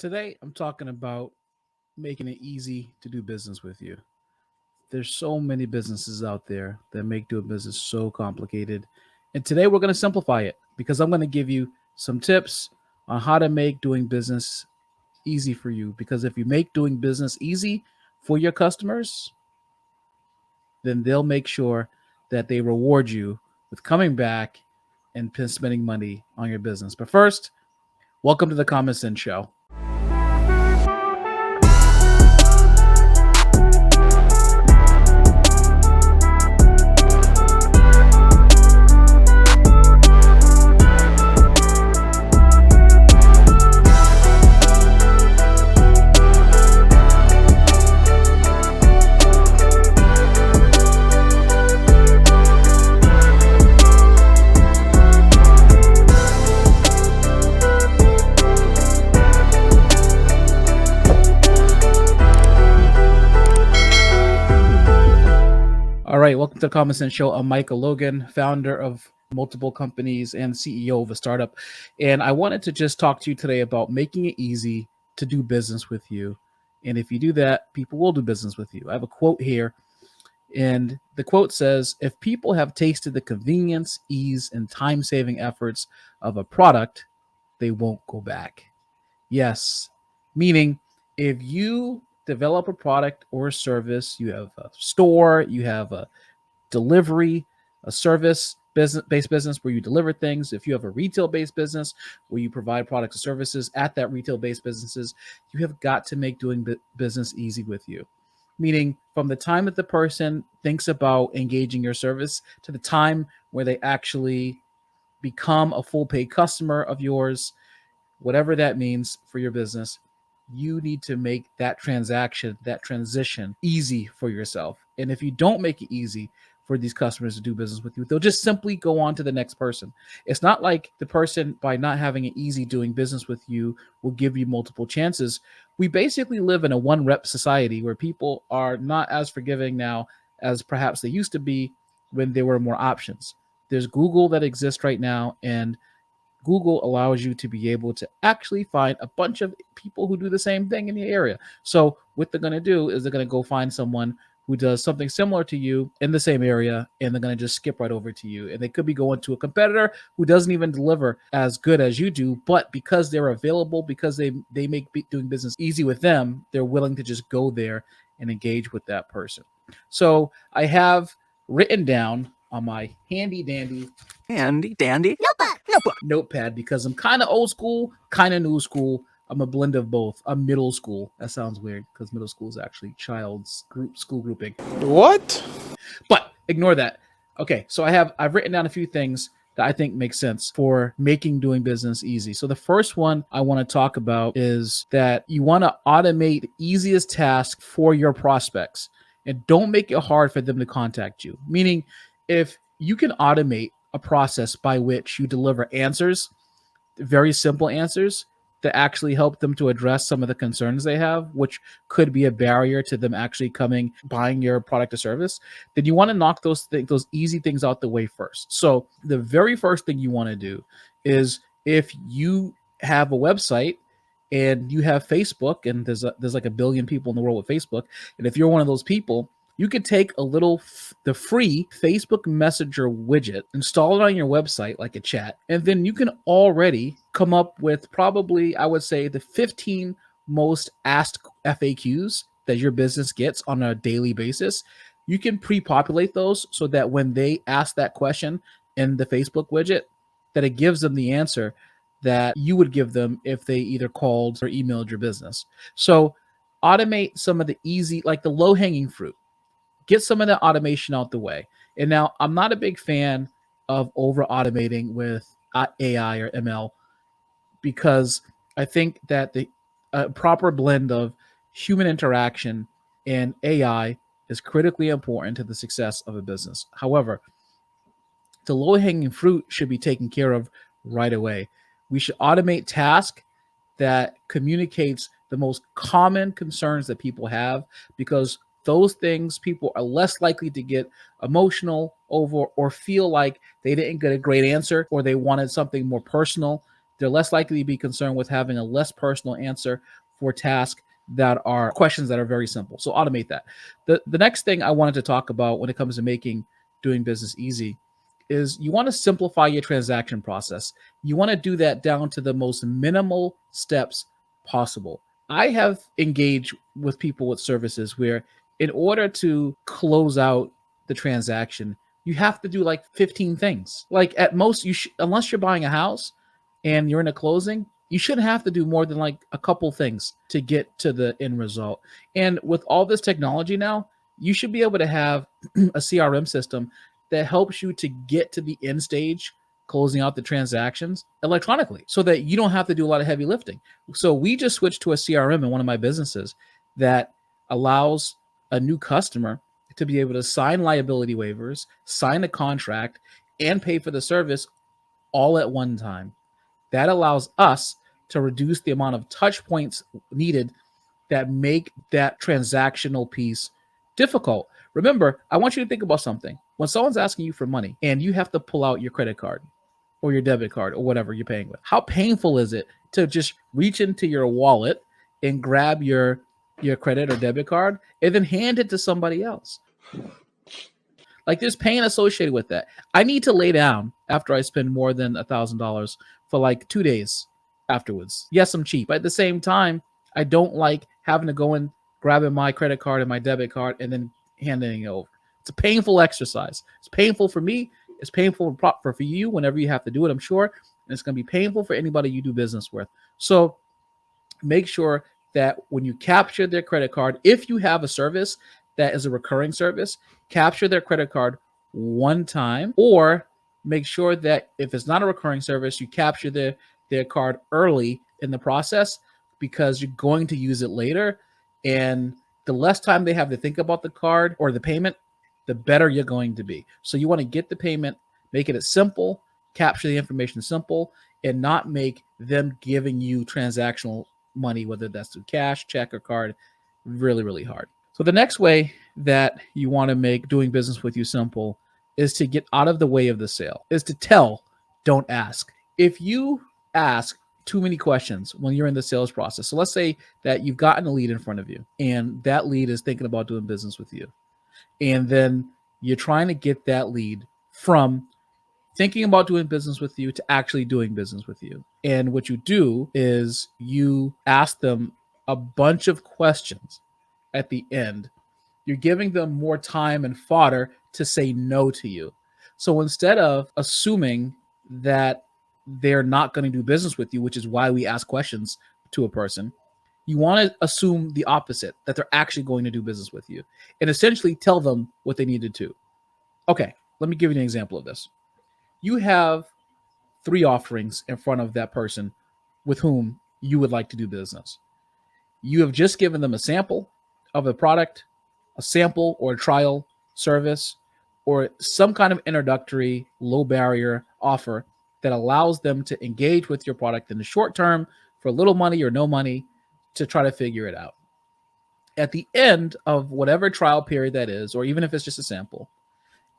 Today, I'm talking about making it easy to do business with you. There's so many businesses out there that make doing business so complicated. And today, we're going to simplify it because I'm going to give you some tips on how to make doing business easy for you. Because if you make doing business easy for your customers, then they'll make sure that they reward you with coming back and spending money on your business. But first, welcome to the Common Sense Show. All right, welcome to the Common Sense Show. I'm Micah Logan, founder of multiple companies and CEO of a startup. And I wanted to just talk to you today about making it easy to do business with you. And if you do that, people will do business with you. I have a quote here, and the quote says, "If people have tasted the convenience, ease, and time-saving efforts of a product, they won't go back." Yes, meaning if you develop a product or a service, you have a store, you have a delivery, a service based business where you deliver things. If you have a retail based business where you provide products and services at that retail based businesses, you have got to make doing business easy with you. Meaning from the time that the person thinks about engaging your service to the time where they actually become a full paid customer of yours, whatever that means for your business, you need to make that transaction, that transition easy for yourself. And if you don't make it easy for these customers to do business with you, they'll just simply go on to the next person. It's not like the person, by not having it easy doing business with you, will give you multiple chances. We basically live in a one rep society where people are not as forgiving now as perhaps they used to be when there were more options. There's Google that exists right now, and Google allows you to be able to actually find a bunch of people who do the same thing in the area. So what they're going to do is they're going to go find someone who does something similar to you in the same area, and they're going to just skip right over to you. And they could be going to a competitor who doesn't even deliver as good as you do, but because they're available, because they make doing business easy with them, they're willing to just go there and engage with that person. So I have written down on my handy dandy notepad, because I'm kind of old school, kind of new school. I'm a blend of both. I'm middle school. That sounds weird because middle school is actually child's school grouping. What? But ignore that. Okay, so I've written down a few things that I think make sense for making doing business easy. So the first one I want to talk about is that you want to automate the easiest task for your prospects, and don't make it hard for them to contact you. Meaning, if you can automate a process by which you deliver answers, very simple answers that actually help them to address some of the concerns they have, which could be a barrier to them actually buying your product or service, then you want to knock those easy things out the way first. So the very first thing you want to do is, if you have a website and you have Facebook, and there's like a billion people in the world with Facebook, and if you're one of those people, you could take the free Facebook Messenger widget, install it on your website like a chat, and then you can already come up with probably, I would say, the 15 most asked FAQs that your business gets on a daily basis. You can pre-populate those so that when they ask that question in the Facebook widget, that it gives them the answer that you would give them if they either called or emailed your business. So automate some of the easy, like the low-hanging fruit. Get some of that automation out the way. And now, I'm not a big fan of over automating with AI or ML, because I think that the proper blend of human interaction and AI is critically important to the success of a business. However, the low-hanging fruit should be taken care of right away. We should automate tasks that communicates the most common concerns that people have, because those things people are less likely to get emotional over or feel like they didn't get a great answer or they wanted something more personal. They're less likely to be concerned with having a less personal answer for tasks that are questions that are very simple. So automate that. The next thing I wanted to talk about when it comes to making doing business easy is you want to simplify your transaction process. You want to do that down to the most minimal steps possible. I have engaged with people with services where, in order to close out the transaction, you have to do like 15 things. Like at most, unless you're buying a house and you're in a closing, you shouldn't have to do more than like a couple things to get to the end result. And with all this technology now, you should be able to have a CRM system that helps you to get to the end stage, closing out the transactions electronically, so that you don't have to do a lot of heavy lifting. So we just switched to a CRM in one of my businesses that allows a new customer to be able to sign liability waivers, sign a contract, and pay for the service all at one time. That allows us to reduce the amount of touch points needed that make that transactional piece difficult. Remember, I want you to think about something. When someone's asking you for money and you have to pull out your credit card or your debit card or whatever you're paying with, how painful is it to just reach into your wallet and grab your credit or debit card and then hand it to somebody else? Like, there's pain associated with that. I need to lay down after I spend more than $1,000 for like 2 days afterwards. Yes, I'm cheap, but at the same time, I don't like having to go and grabbing my credit card and my debit card and then handing it over. It's a painful exercise. It's painful for me. It's painful for you whenever you have to do it, I'm sure. And it's going to be painful for anybody you do business with. So make sure that when you capture their credit card, if you have a service that is a recurring service, capture their credit card one time, or make sure that if it's not a recurring service, you capture their card early in the process, because you're going to use it later. And the less time they have to think about the card or the payment, the better you're going to be. So you want to get the payment, make it simple, capture the information simple, and not make them giving you transactional money, whether that's through cash, check, or card, really, really hard. So the next way that you want to make doing business with you simple is to get out of the way of the sale, is to tell, don't ask. If you ask too many questions when you're in the sales process, so let's say that you've gotten a lead in front of you and that lead is thinking about doing business with you, and then you're trying to get that lead from thinking about doing business with you to actually doing business with you. And what you do is you ask them a bunch of questions at the end. You're giving them more time and fodder to say no to you. So instead of assuming that they're not going to do business with you, which is why we ask questions to a person, you want to assume the opposite, that they're actually going to do business with you, and essentially tell them what they needed to. Okay, let me give you an example of this. You have 3 offerings in front of that person with whom you would like to do business. You have just given them a sample of a product, a sample or a trial service, or some kind of introductory low barrier offer that allows them to engage with your product in the short term for little money or no money to try to figure it out. At the end of whatever trial period that is, or even if it's just a sample,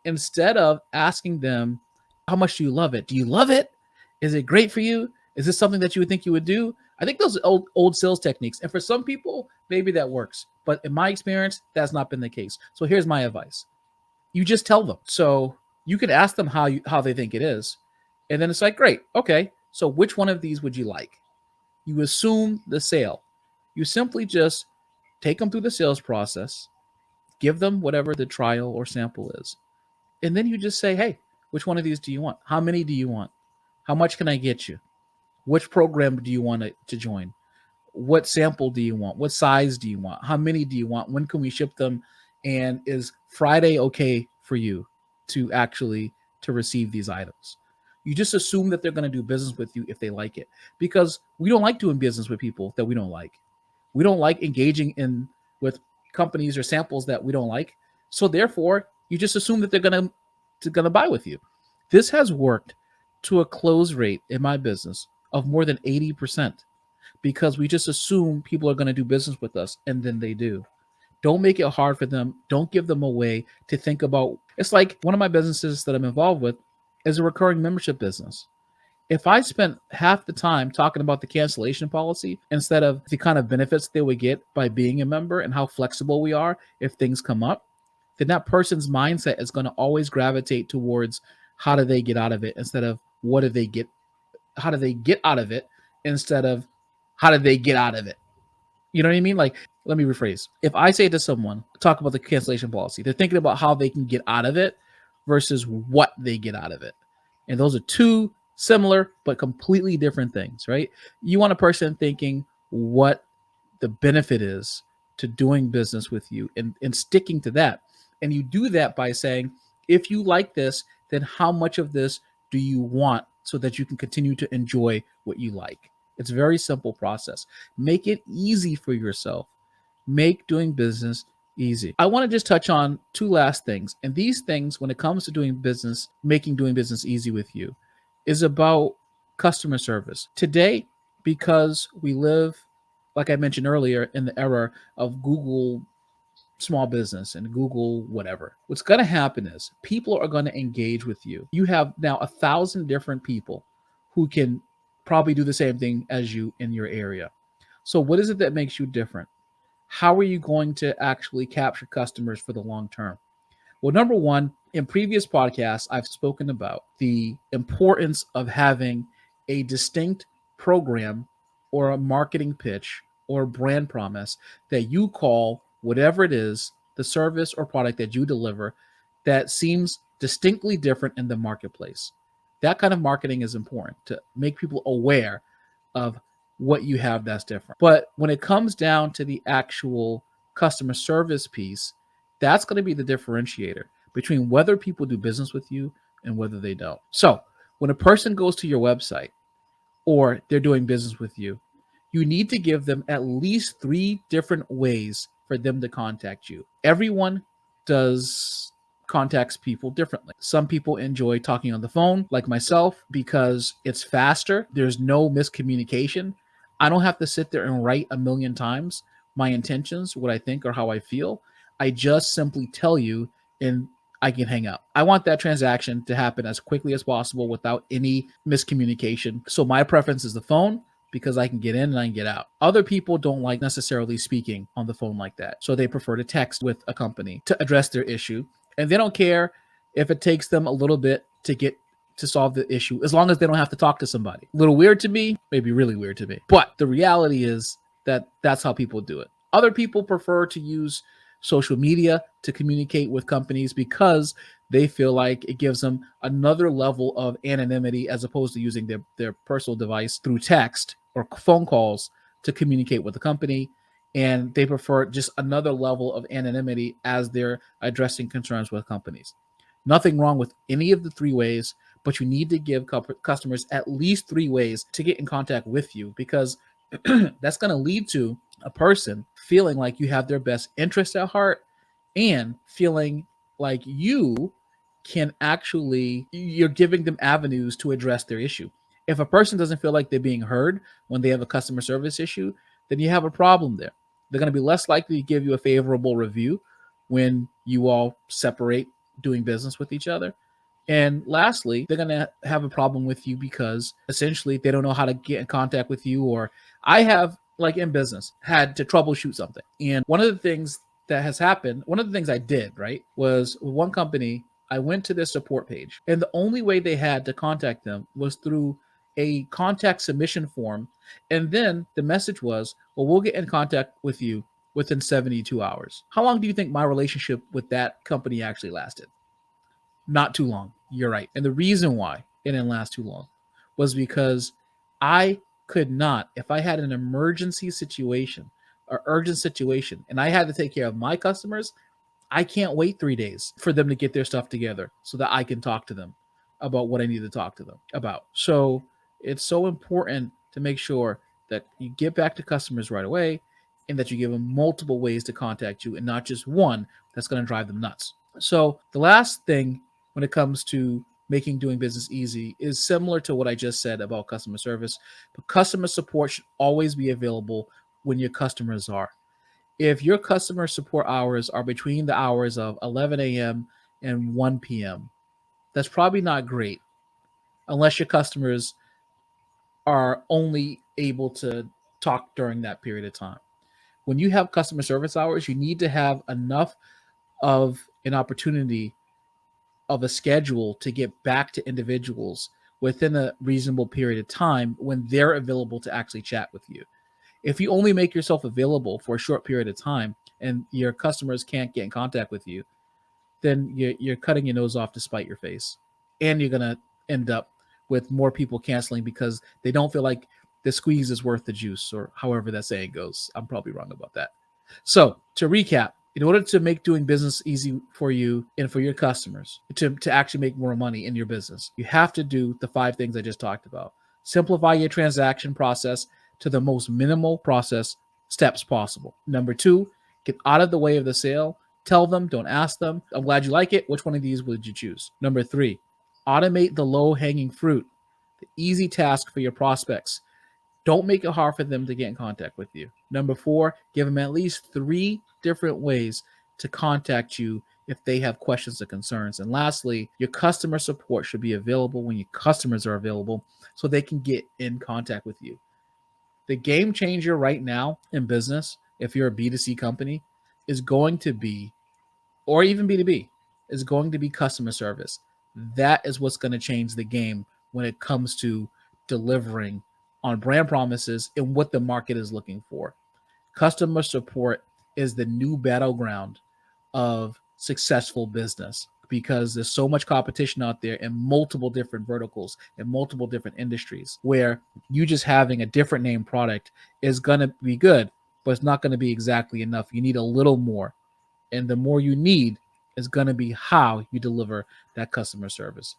instead of asking them, how much do you love it? Do you love it? Is it great for you? Is this something that you would think you would do? I think those are old sales techniques. And for some people, maybe that works. But in my experience, that's not been the case. So here's my advice. You just tell them. So you can ask them how they think it is. And then it's like, great. Okay. So which one of these would you like? You assume the sale. You simply just take them through the sales process, give them whatever the trial or sample is. And then you just say, hey, which one of these do you want? How many do you want? How much can I get you? Which program do you want to join? What sample do you want? What size do you want? How many do you want? When can we ship them? And is Friday okay for you to receive these items? You just assume that they're going to do business with you if they like it, because we don't like doing business with people that we don't like. We don't like engaging in with companies or samples that we don't like. So therefore, you just assume that they're going to buy with you. This has worked to a close rate in my business of more than 80%, because we just assume people are going to do business with us, and then they do. Don't make it hard for them. Don't give them a way to think about. It's like one of my businesses that I'm involved with is a recurring membership business. If I spent half the time talking about the cancellation policy instead of the kind of benefits they would get by being a member and how flexible we are if things come up, then that person's mindset is going to always gravitate towards how do they get out of it instead of what do they get, how do they get out of it instead of how do they get out of it. You know what I mean? Like, let me rephrase. If I say to someone, talk about the cancellation policy, they're thinking about how they can get out of it versus what they get out of it. And those are two similar but completely different things, right? You want a person thinking what the benefit is to doing business with you and sticking to that. And you do that by saying, if you like this, then how much of this do you want so that you can continue to enjoy what you like? It's a very simple process. Make it easy for yourself. Make doing business easy. I want to just touch on two last things. And these things, when it comes to doing business, making doing business easy with you, is about customer service. Today, because we live, like I mentioned earlier, in the era of Google small business and Google whatever, what's going to happen is people are going to engage with you. You have now 1,000 different people who can probably do the same thing as you in your area. So, what is it that makes you different? How are you going to actually capture customers for the long term? Well, number one, in previous podcasts, I've spoken about the importance of having a distinct program or a marketing pitch or brand promise that you call whatever it is, the service or product that you deliver, that seems distinctly different in the marketplace. That kind of marketing is important to make people aware of what you have that's different. But when it comes down to the actual customer service piece, that's going to be the differentiator between whether people do business with you and whether they don't. So, when a person goes to your website or they're doing business with you, you need to give them at least 3 different ways for them to contact you. Everyone does contacts people differently. Some people enjoy talking on the phone, like myself, because it's faster. There's no miscommunication. I don't have to sit there and write a million times my intentions, what I think, or how I feel. I just simply tell you and I can hang up. I want that transaction to happen as quickly as possible without any miscommunication. So my preference is the phone because I can get in and I can get out. Other people don't like necessarily speaking on the phone like that. So they prefer to text with a company to address their issue. And they don't care if it takes them a little bit to get to solve the issue, as long as they don't have to talk to somebody. A little weird to me, maybe really weird to me. But the reality is that that's how people do it. Other people prefer to use social media to communicate with companies because they feel like it gives them another level of anonymity as opposed to using their personal device through text or phone calls to communicate with the company. And they prefer just another level of anonymity as they're addressing concerns with companies. Nothing wrong with any of the 3 ways, but you need to give customers at least 3 ways to get in contact with you, because that's going to lead to a person feeling like you have their best interest at heart and feeling like you can actually, you're giving them avenues to address their issue. If a person doesn't feel like they're being heard when they have a customer service issue, then you have a problem there. They're going to be less likely to give you a favorable review when you all separate doing business with each other. And lastly, they're going to have a problem with you because essentially they don't know how to get in contact with you. Or I have, like in business, had to troubleshoot something. And one of the things that has happened, one of the things I did, right, was with one company, I went to their support page. And the only way they had to contact them was through a contact submission form. And then the message was, well, we'll get in contact with you within 72 hours. How long do you think my relationship with that company actually lasted? Not too long. You're right. And the reason why it didn't last too long was because I could not, if I had an emergency situation or urgent situation and I had to take care of my customers, I can't wait 3 days for them to get their stuff together so that I can talk to them about what I need to talk to them about. So it's so important to make sure that you get back to customers right away and that you give them multiple ways to contact you and not just one that's going to drive them nuts. So the last thing when it comes to making doing business easy is similar to what I just said about customer service, but customer support should always be available when your customers are. If your customer support hours are between the hours of 11 a.m. and 1 p.m., that's probably not great unless your customers are only able to talk during that period of time. When you have customer service hours, you need to have enough of an opportunity of a schedule to get back to individuals within a reasonable period of time when they're available to actually chat with you. If you only make yourself available for a short period of time and your customers can't get in contact with you, then you're cutting your nose off to spite your face. And you're going to end up with more people canceling because they don't feel like the squeeze is worth the juice, or however that saying goes. I'm probably wrong about that. So, to recap, in order to make doing business easy for you and for your customers, to actually make more money in your business, you have to do the 5 things I just talked about. Simplify your transaction process to the most minimal process steps possible. Number 2, get out of the way of the sale. Tell them, don't ask them. I'm glad you like it. Which one of these would you choose? Number 3, automate the low hanging fruit, the easy task for your prospects. Don't make it hard for them to get in contact with you. Number 4, give them at least 3 different ways to contact you if they have questions or concerns. And lastly, your customer support should be available when your customers are available so they can get in contact with you. The game changer right now in business, if you're a B2C company, is going to be, or even B2B, is going to be customer service. That is what's going to change the game when it comes to delivering on brand promises and what the market is looking for. Customer support is the new battleground of successful business because there's so much competition out there in multiple different verticals and multiple different industries where you just having a different name product is going to be good, but it's not going to be exactly enough. You need a little more. And the more you need is going to be how you deliver that customer service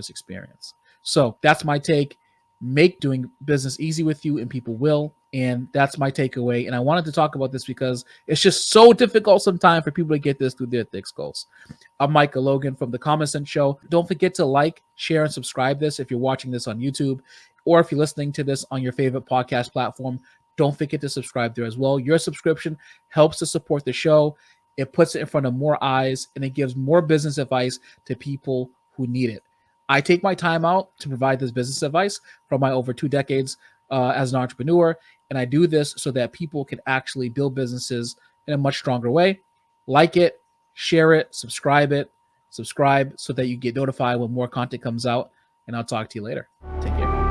experience. So that's my take. Make doing business easy with you, and people will. And that's my takeaway. And I wanted to talk about this because it's just so difficult sometimes for people to get this through their thick skulls. I'm Micah Logan from The Common Sense Show. Don't forget to like, share, and subscribe this if you're watching this on YouTube, or if you're listening to this on your favorite podcast platform. Don't forget to subscribe there as well. Your subscription helps to support the show. It puts it in front of more eyes, and it gives more business advice to people who need it. I take my time out to provide this business advice from my over 2 decades as an entrepreneur, and I do this so that people can actually build businesses in a much stronger way. Like it, share it, subscribe so that you get notified when more content comes out, and I'll talk to you later. Take care.